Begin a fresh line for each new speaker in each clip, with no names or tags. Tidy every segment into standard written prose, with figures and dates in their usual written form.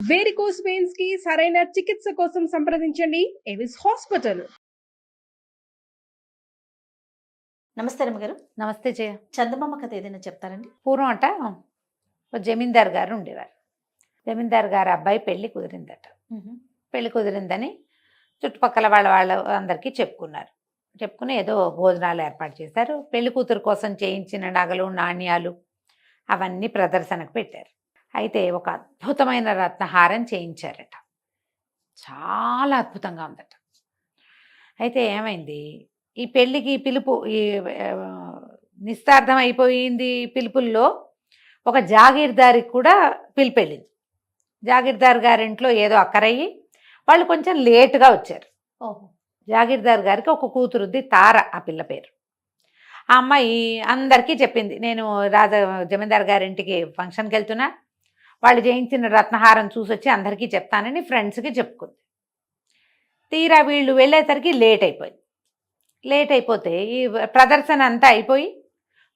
Varicose veins కి సరైన చికిత్స కోసం సంప్రదించండి ఎవిస్ హాస్పిటల్.
నమస్తే రమ్మగారు.
నమస్తే జయ.
చందమామ కథ ఏదైనా చెప్తారండి?
పూర్వం అట ఓ జమీందార్ గారు ఉండేవారు. జమీందార్ గారు అబ్బాయి పెళ్లి కుదిరిందట. పెళ్లి కుదిరిందని చుట్టుపక్కల వాళ్ళ అందరికీ చెప్పుకుని ఏదో భోజనాలు ఏర్పాటు చేశారు. పెళ్లి కూతురు కోసం చేయించిన నగలు నాణ్యాలు అవన్నీ ప్రదర్శనకు పెట్టారు. అయితే ఒక అద్భుతమైన రత్నహారం చేయించారట. చాలా అద్భుతంగా ఉందట. అయితే ఏమైంది, ఈ పెళ్ళికి పిలుపు ఈ నిస్తార్థం అయిపోయింది. పిలుపుల్లో ఒక జాగీర్దారికి కూడా పిలుపు వెళ్ళింది. జాగీర్దార్ గారింట్లో ఏదో అక్కరయ్యి వాళ్ళు కొంచెం లేటుగా వచ్చారు. జాగీర్దార్ గారికి ఒక కూతురుద్ది, తార ఆ పిల్ల పేరు. ఆ అమ్మాయి అందరికీ చెప్పింది, నేను జమీందార్ గారింటికి ఫంక్షన్కి వెళ్తున్నా, వాళ్ళు చేయించిన రత్నహారం చూసొచ్చి అందరికీ చెప్తానని ఫ్రెండ్స్కి చెప్పుకుంది. తీరా వీళ్ళు వెళ్ళేసరికి లేట్ అయిపోతే ఈ ప్రదర్శన అంతా అయిపోయి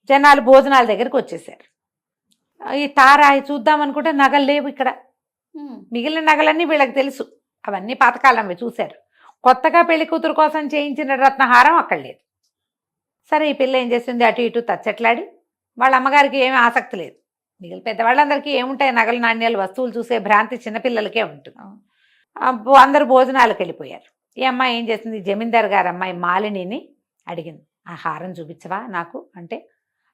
జనాలు భోజనాల దగ్గరికి వచ్చేసారు. ఈ తార చూద్దామనుకుంటే నగలు లేవు ఇక్కడ. మిగిలిన నగలన్నీ వీళ్ళకి తెలుసు, అవన్నీ పాతకాలంవి చూశారు. కొత్తగా పెళ్లి కూతురు కోసం చేయించిన రత్నహారం అక్కడ లేదు. సరే, ఈ పిల్ల ఏం చేస్తుంది, అటు ఇటు తచ్చట్లాడి, వాళ్ళ అమ్మగారికి ఏమీ ఆసక్తి లేదు. మిగిలిన పెద్దవాళ్ళందరికీ ఏముంటాయి, నగలు నాణ్యాలు వస్తువులు చూసే భ్రాంతి చిన్నపిల్లలకే ఉంటుంది. అందరూ భోజనాలకు వెళ్ళిపోయారు. ఈ అమ్మాయి ఏం చేసింది, జమీందార్ గారు అమ్మాయి మాలినిని అడిగింది, ఆ హారం చూపించవా నాకు అంటే.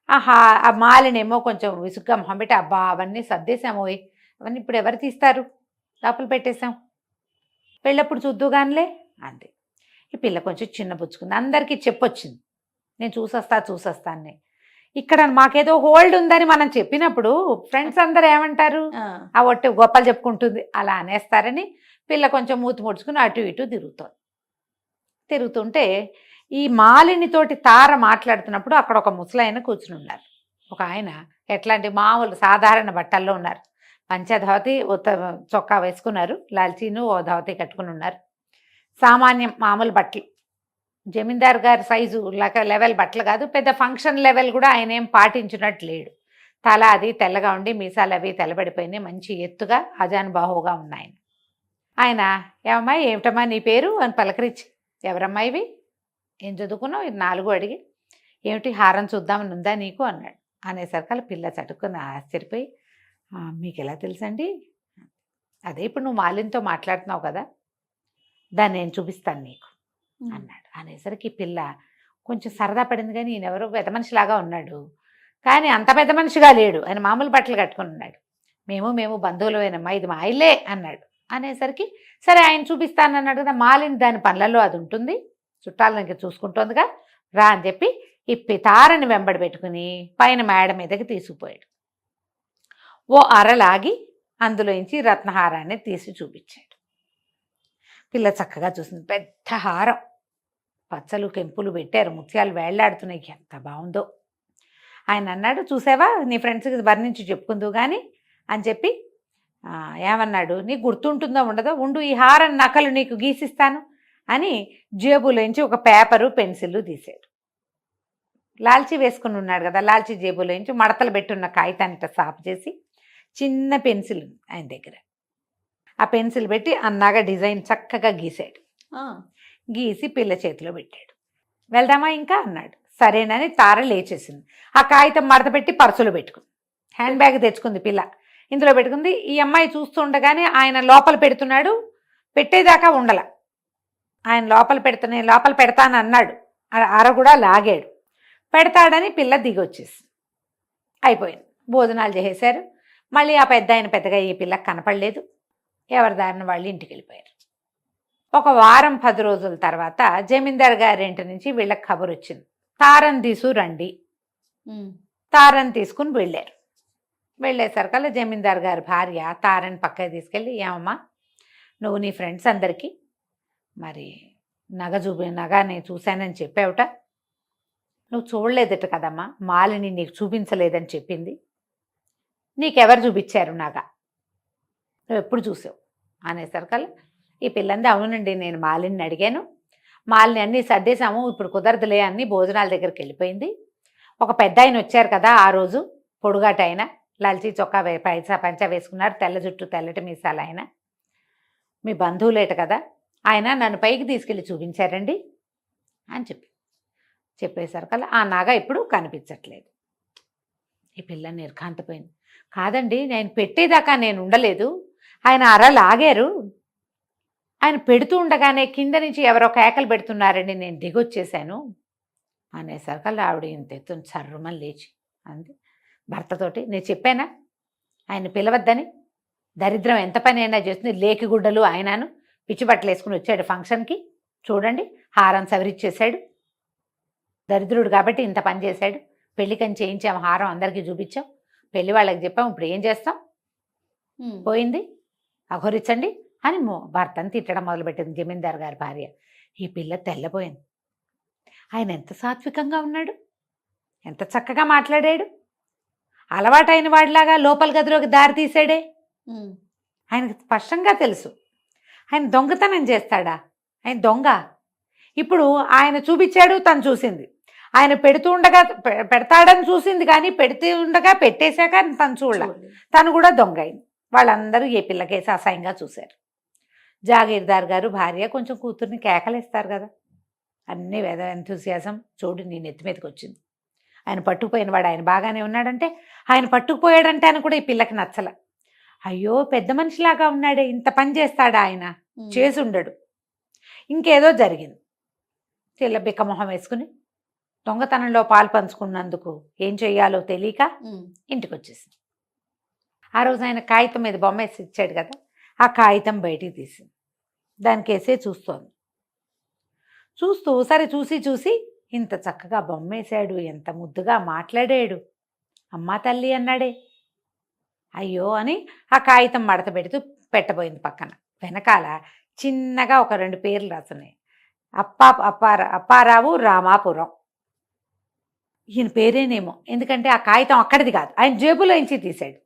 ఆ మాలినేమో కొంచెం విసుగ్గా మొహం పెట్టి, అబ్బా అవన్నీ సర్దేశాము, అవన్నీ ఇప్పుడు ఎవరు తీస్తారు, లోపల పెట్టేశాం, పెళ్ళప్పుడు చూద్దుగానిలే అంది. ఈ పిల్ల కొంచెం చిన్నపుచ్చుకుంది, అందరికీ చెప్పొచ్చింది, నేను చూసొస్తాను. ఇక్కడ మాకేదో హోల్డ్ ఉందని మనం చెప్పినప్పుడు ఫ్రెండ్స్ అందరు ఏమంటారు, ఆ ఒట్టి గొప్పలు చెప్పుకుంటుంది అలా అనేస్తారని పిల్ల కొంచెం మూతి ముడుచుకుని అటు ఇటు తిరుగుతుంటే ఈ మాలినితోటి తార మాట్లాడుతున్నప్పుడు అక్కడ ఒక ముసలాయన కూర్చుని ఉన్నారు. ఒక ఆయన ఎట్లాంటి మామూలు సాధారణ బట్టల్లో ఉన్నారు. పంచధోతి చొక్కా వేసుకున్నారు, లాల్చీను ఓ ధోతి కట్టుకుని ఉన్నారు. సామాన్యం మామూలు బట్టలు, జమీందార్ గారి సైజు లెవెల్ బట్టలు కాదు, పెద్ద ఫంక్షన్ లెవెల్ కూడా ఆయన ఏం పాటించినట్టు లేడు. తల అది తెల్లగా ఉండి మీసాలు అవి తెల్లబడిపోయినాయి, మంచి ఎత్తుగా అజానుబాహువుగా ఉన్నాయి. ఆయన ఏమమ్మా ఏమిటమ్మా నీ పేరు అని పలకరించి, ఎవరమ్మా ఇవి, ఏం చదువుకున్నావు, ఇది 4 అడిగి, ఏమిటి హారం చూద్దామని ఉందా నీకు అన్నాడు. అనేసరికి పిల్ల చటుక్కుని ఆశ్చర్యపోయి, మీకు ఎలా తెలుసండి, అదే ఇప్పుడు నువ్వు మాలిన్తో మాట్లాడుతున్నావు కదా, దాన్ని నేను చూపిస్తాను నీకు అన్నాడు. అనేసరికి పిల్ల కొంచెం సరదా పడింది, కానీ ఈయన ఎవరో పెద్ద మనిషిలాగా ఉన్నాడు, కానీ అంత పెద్ద మనిషిగా లేడు, ఆయన మామూలు బట్టలు కట్టుకుని ఉన్నాడు. మేము బంధువులమేనమ్మా, ఇది మా ఇల్లే అన్నాడు. అనేసరికి సరే ఆయన చూపిస్తానన్నాడు కదా, మాలిని దాని పనులలో అది ఉంటుంది, చుట్టాలను ఇంకా చూసుకుంటోందిగా, రా అని చెప్పి ఈ తారని వెంబడి పెట్టుకుని పైన మేడ మీదకి తీసుకుపోయాడు. ఓ అరలాగి అందులోంచి రత్నహారాన్ని తీసి చూపించాడు. పిల్ల చక్కగా చూసింది, పెద్ద హారం, పచ్చలు కెంపులు పెట్టారు, ముత్యాలు వేళ్లాడుతున్నాయి, ఎంత బాగుందో. ఆయన అన్నాడు, చూసావా నీ ఫ్రెండ్స్కి వర్ణించి చెప్పుకుందు కానీ అని చెప్పి ఏమన్నాడు, నీకు గుర్తుంటుందో ఉండదో, ఉండు ఈ హారం నకలు నీకు గీసిస్తాను అని జేబులోంచి ఒక పేపరు పెన్సిల్ తీశాడు. లాల్చీ వేసుకుని ఉన్నాడు కదా, లాల్చీ జేబులోంచి మడతలు పెట్టున్న కాగితాన్ని సాపు చేసి చిన్న పెన్సిల్ ఆయన దగ్గర, ఆ పెన్సిల్ పెట్టి అన్నాగా డిజైన్ చక్కగా గీసాడు. గీసి పిల్ల చేతిలో పెట్టాడు. వెళ్దామా ఇంకా అన్నాడు. సరేనని తార లేచేసింది. ఆ కాగితం మడత పెట్టి పర్సులో పెట్టుకుంది. హ్యాండ్ బ్యాగ్ తెచ్చుకుంది పిల్ల, ఇందులో పెట్టుకుంది. ఈ అమ్మాయి చూస్తుండగానే ఆయన లోపల పెడుతున్నాడు, పెట్టేదాకా ఉండల. ఆయన లోపల పెడతాను అన్నాడు, అర కూడా లాగాడు, పెడతాడని పిల్ల దిగొచ్చేసి అయిపోయింది. భోజనాలు చేసేశారు. మళ్ళీ ఆ పెద్దగా ఈ పిల్లకి కనపడలేదు. ఎవరి దారిన వాళ్ళు ఇంటికి వెళ్ళిపోయారు. ఒక వారం 10 రోజుల తర్వాత జమీందార్ గారి ఇంటి నుంచి వీళ్ళకి కబురు వచ్చింది, తారని తీసుకురండి. తారని తీసుకుని వెళ్ళారు. వెళ్ళేసరికల్లా జమీందార్ గారి భార్య తారని పక్కకి తీసుకెళ్ళి, ఏమమ్మా నువ్వు నీ ఫ్రెండ్స్ అందరికీ మరి నగ నేను చూశానని చెప్పావుట, నువ్వు చూడలేదట కదమ్మా, మాలిని నీకు చూపించలేదని చెప్పింది, నీకెవరు చూపించారు నగ, నువ్వు ఎప్పుడు చూసావు అనేసరికల్లా ఈ పిల్లంది, అవునండి నేను మాలిని అడిగాను, మాలిని అన్నీ సర్దేశాము, ఇప్పుడు కుదరదులే అన్ని భోజనాల దగ్గరికి వెళ్ళిపోయింది. ఒక పెద్ద ఆయన వచ్చారు కదా ఆ రోజు, పొడుగాట ఆయన, లాల్చీ చొక్కా పైసా పంచా వేసుకున్నారు, తెల్ల జుట్టు తెల్లటి మీసాలు ఆయన. మీ బంధువులేట కదా, ఆయన నన్ను పైకి తీసుకెళ్ళి చూపించారండి అని చెప్పేసరికల్లా ఆ నగ ఇప్పుడు కనిపించట్లేదు. ఈ పిల్ల నిర్ఘాంతపోయింది. కాదండి, నేను పెట్టేదాకా నేను ఉండలేదు, ఆయన అర లాగారు, ఆయన పెడుతూ ఉండగానే కింద నుంచి ఎవరో కేకలు పెడుతున్నారండి, నేను దిగొచ్చేసాను అనేసరికల్లా ఆవిడ ఇంత ఎత్తున సర్రుమని లేచి అంది భర్తతోటి, నేను చెప్పానా ఆయన పిలవద్దని, దరిద్రం ఎంత పని అయినా చేస్తుంది, లేకి గుడ్డలు ఆయనను పిచ్చి బట్టలు వేసుకుని వచ్చాడు ఫంక్షన్కి, చూడండి హారం సవరిచ్చేసాడు, దరిద్రుడు కాబట్టి ఇంత పని చేశాడు, పెళ్ళికని చేయించాం, హారం అందరికీ చూపించాం, పెళ్లి వాళ్ళకి చెప్పాం, ఇప్పుడు ఏం చేస్తాం, పోయింది అఘోరించండి అని భర్తను తిట్టడం మొదలుపెట్టింది జమీందారు గారి భార్య. ఈ పిల్ల తెల్లపోయింది. ఆయన ఎంత సాత్వికంగా ఉన్నాడు, ఎంత చక్కగా మాట్లాడాడు, అలవాటైన వాడిలాగా లోపల గదిలోకి దారి తీసాడే. ఆయనకు స్పష్టంగా తెలుసు ఆయన దొంగతనం చేస్తాడా, ఆయన దొంగ. ఇప్పుడు ఆయన చూపించాడు, తను చూసింది, ఆయన పెడుతూ ఉండగా పెడతాడని చూసింది, కానీ పెడుతూ ఉండగా పెట్టేశాక తను చూడలే, తను కూడా దొంగ అయింది. వాళ్ళందరూ ఏ పిల్లకేసి అసహ్యంగా చూశారు. జాగీర్దార్ గారు భార్య కొంచెం కూతుర్ని కేకలేస్తారు కదా, అన్నీ వేద ఎంతూసియాసం చూడు నీ నెత్తి మీదకి వచ్చింది. ఆయన పట్టుకుపోయిన వాడు ఆయన బాగానే ఉన్నాడంటే, ఆయన పట్టుకుపోయాడంటే అని కూడా ఈ పిల్లకి నచ్చల. అయ్యో పెద్ద మనిషిలాగా ఉన్నాడే, ఇంత పని చేస్తాడా ఆయన, చేసి ఉండడు. ఇంకేదో జరిగింది. తెల్ల బిక్కమొహం వేసుకుని దొంగతనంలో పాలు పంచుకున్నందుకు ఏం చెయ్యాలో తెలియక ఇంటికి వచ్చేసింది. ఆ రోజు ఆయన కాగితం మీద బొమ్మ వేసి ఇచ్చాడు కదా, ఆ కాగితం బయటికి తీసింది, దానికి వేసే చూస్తోంది. చూస్తూ సరే చూసి ఇంత చక్కగా బొమ్మ వేశాడు, ఎంత ముద్దుగా మాట్లాడాడు, అమ్మా తల్లి అన్నాడే, అయ్యో అని ఆ కాగితం మడత పెడుతూ పెట్టబోయింది. పక్కన వెనకాల చిన్నగా ఒక 2 పేర్లు రాసున్నాయి, అప్పారావు రామాపురం. ఈయన పేరేనేమో, ఎందుకంటే ఆ కాగితం అక్కడిది కాదు, ఆయన జేబులో నుంచి తీశాడు.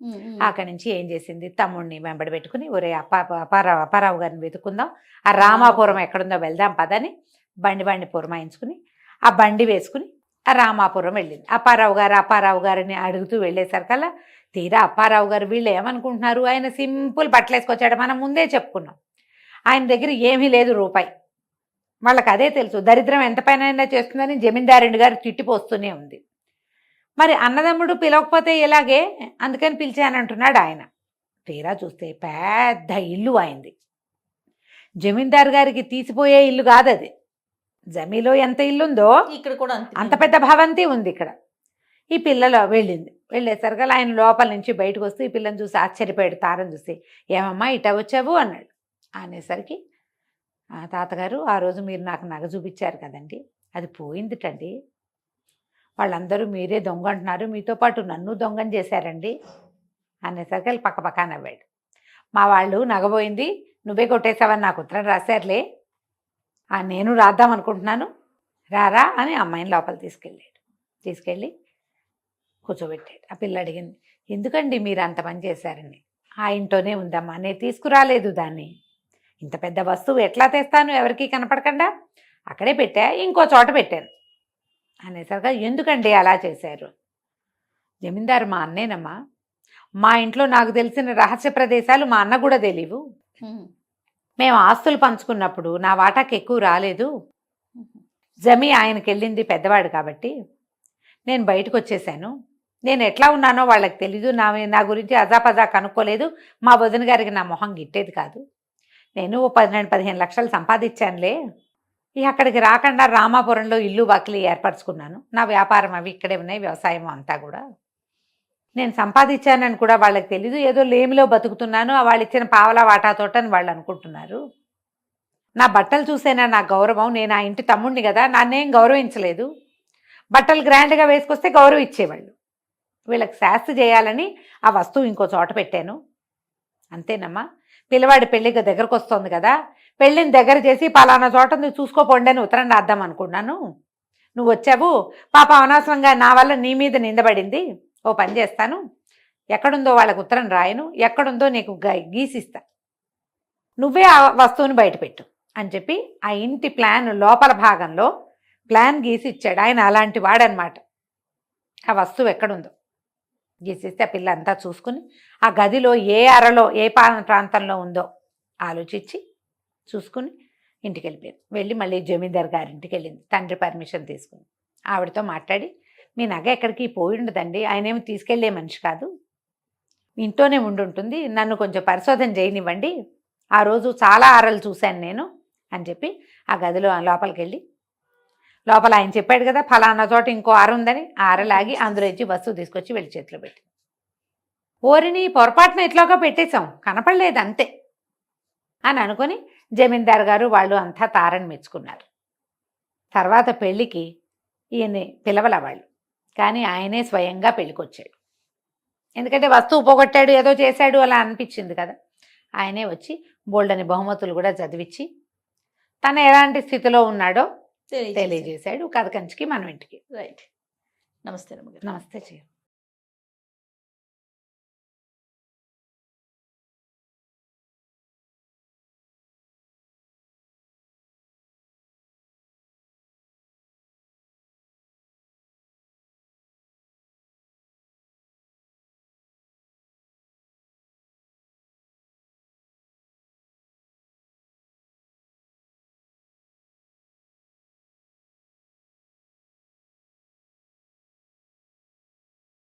అక్కడి నుంచి ఏం చేసింది, తమ్ముడిని వెంబడి పెట్టుకుని, ఒరే అప్పారావు గారిని వెతుకుందాం, ఆ రామాపురం ఎక్కడుందో వెళ్దాం పదని బండి పురమాయించుకుని ఆ బండి వేసుకుని ఆ రామాపురం వెళ్ళింది. అప్పారావు గారిని అడుగుతూ వెళ్ళేసరికల్లా తీరా అప్పారావు గారు వీళ్ళు ఏమనుకుంటున్నారు, ఆయన సింపుల్ బట్టలు వేసుకొచ్చాడు, మనం ముందే చెప్పుకున్నాం, ఆయన దగ్గర ఏమీ లేదు రూపాయి. వాళ్ళకి అదే తెలుసు, దరిద్రం ఎంత పైన చేస్తుందని జమీందారుడి గారు తిట్టిపోస్తూనే ఉంది. మరి అన్నదమ్ముడు పిలవకపోతే ఎలాగే, అందుకని పిలిచానంటున్నాడు ఆయన. తీరా చూస్తే పెద్ద ఇల్లు అయింది. జమీందారు గారికి తీసిపోయే ఇల్లు కాదు అది, జమీలో ఎంత ఇల్లుందో ఇక్కడ కూడా అంత పెద్ద భవంతి ఉంది ఇక్కడ. ఈ పిల్లలో వెళ్ళేసరికి ఆయన లోపల నుంచి బయటకు వస్తూ ఈ పిల్లని చూసి ఆశ్చర్యపోయాడు. తారని చూసి, ఏమమ్మా ఇట వచ్చావు అన్నాడు. అనేసరికి, తాతగారు ఆ రోజు మీరు నాకు నగ చూపించారు కదండి, అది పోయిందిటండి, వాళ్ళందరూ మీరే దొంగ అంటున్నారు, మీతో పాటు నన్ను దొంగని చేశారండి అనేసరికి వాళ్ళు పక్క నవ్వాడు. మా వాళ్ళు నగబోయింది నువ్వే కొట్టేశావని నాకు ఉత్తరం రాశారులే, నేను రాద్దాం అనుకుంటున్నాను, రారా అని అమ్మాయిని లోపల తీసుకెళ్ళి కూర్చోబెట్టాడు. ఆ పిల్ల అడిగింది, ఎందుకండి మీరు అంత పని చేశారని. ఆ ఇంట్లోనే ఉందమ్మా, నేను తీసుకురాలేదు దాన్ని, ఇంత పెద్ద వస్తువు ఎట్లా తెస్తాను ఎవరికి కనపడకుండా, అక్కడే పెట్టా, ఇంకో చోట పెట్టాను అనేసరిగా, ఎందుకండి అలా చేశారు. జమీందారు మా అన్నేనమ్మా, మా ఇంట్లో నాకు తెలిసిన రహస్య ప్రదేశాలు మా అన్న కూడా తెలియవు, మేము ఆస్తులు పంచుకున్నప్పుడు నా వాటాకి ఎక్కువ రాలేదు, జమీ ఆయనకి వెళ్ళింది పెద్దవాడు కాబట్టి నేను బయటకు వచ్చేసాను, నేను ఎట్లా ఉన్నానో వాళ్ళకి తెలీదు, నా గురించి అజాపజా కనుక్కోలేదు, మా వదిన గారికి నా మొహం గిట్టేది కాదు, నేను 12-15 లక్షలు సంపాదించానులే, అక్కడికి రాకుండా రామాపురంలో ఇల్లు వాకిలి ఏర్పరచుకున్నాను, నా వ్యాపారం అవి ఇక్కడే ఉన్నాయి, వ్యవసాయం అంతా కూడా నేను సంపాదించానని కూడా వాళ్ళకి తెలీదు, ఏదో లేమిలో బతుకుతున్నాను, వాళ్ళు ఇచ్చిన పావలా వాటాతోటని వాళ్ళు అనుకుంటున్నారు, నా బట్టలు చూసేనా నా గౌరవం, నేను ఆ ఇంటి తమ్ముడిని కదా, నన్నేం గౌరవించలేదు, బట్టలు గ్రాండ్గా వేసుకొస్తే గౌరవం ఇచ్చేవాళ్ళు, వీళ్ళకి శాస్తి చేయాలని ఆ వస్తువు ఇంకో చోట పెట్టాను, అంతేనమ్మా, పిల్లవాడి పెళ్ళికి దగ్గరకు వస్తుంది కదా, పెళ్ళిని దగ్గర చేసి పలానా చోట నువ్వు చూసుకోపోండి అని ఉత్తరం రాద్దాం అనుకున్నాను, నువ్వు వచ్చావు, పాప అనవసరంగా నా వల్ల నీ మీద నిందబడింది, ఓ పని చేస్తాను, ఎక్కడుందో వాళ్ళకు ఉత్తరం రాయను, ఎక్కడుందో నీకు గీసిస్తా, నువ్వే ఆ వస్తువుని బయటపెట్టు అని చెప్పి ఆ ఇంటి ప్లాన్ లోపల భాగంలో ప్లాన్ గీసి ఇచ్చాడు. ఆయన అలాంటి వాడనమాట. ఆ వస్తువు ఎక్కడుందో గీసేస్తే ఆ పిల్ల అంతా చూసుకుని ఆ గదిలో ఏ అరలో ఏ ప్రాంతంలో ఉందో ఆలోచించి చూసుకుని ఇంటికి వెళ్ళిపోయింది. వెళ్ళి మళ్ళీ జమీందార్ గారింటికి వెళ్ళింది. తండ్రి పర్మిషన్ తీసుకుని ఆవిడతో మాట్లాడి, మీ నగ ఎక్కడికి పోయి ఉండదండి, ఆయన ఏమి తీసుకెళ్లే మనిషి కాదు, ఇంట్లోనే ఉండుంటుంది, నన్ను కొంచెం పరిశోధన చేయనివ్వండి, ఆ రోజు చాలా ఆరలు చూశాను నేను అని చెప్పి ఆ గదిలో లోపలికి వెళ్ళి, లోపల ఆయన చెప్పాడు కదా ఫలానా చోట ఇంకో ఆర ఉందని, ఆ ఆరలాగి అందులో ఇచ్చి వస్తువు తీసుకొచ్చి వెళ్ళి చేతిలో పెట్టి, ఓరిని పొరపాటున ఇట్లాగా పెట్టేశాం, కనపడలేదు అంతే అని అనుకుని జమీందార్ గారు వాళ్ళు అంతా తారని మెచ్చుకున్నారు. తర్వాత పెళ్ళికి ఈయన్ని పిలవల వాళ్ళు, కానీ ఆయనే స్వయంగా పెళ్ళికొచ్చాడు. ఎందుకంటే వస్తువు పోగొట్టాడు, ఏదో చేశాడు అలా అనిపించింది కదా. ఆయనే వచ్చి బోల్డని బహుమతులు కూడా చదివించి తను ఎలాంటి స్థితిలో ఉన్నాడో తెలియజేశాడు. కథ కంచికి మనం ఇంటికి.
రైట్. నమస్తే రమ్మగారు.
నమస్తే చేయు.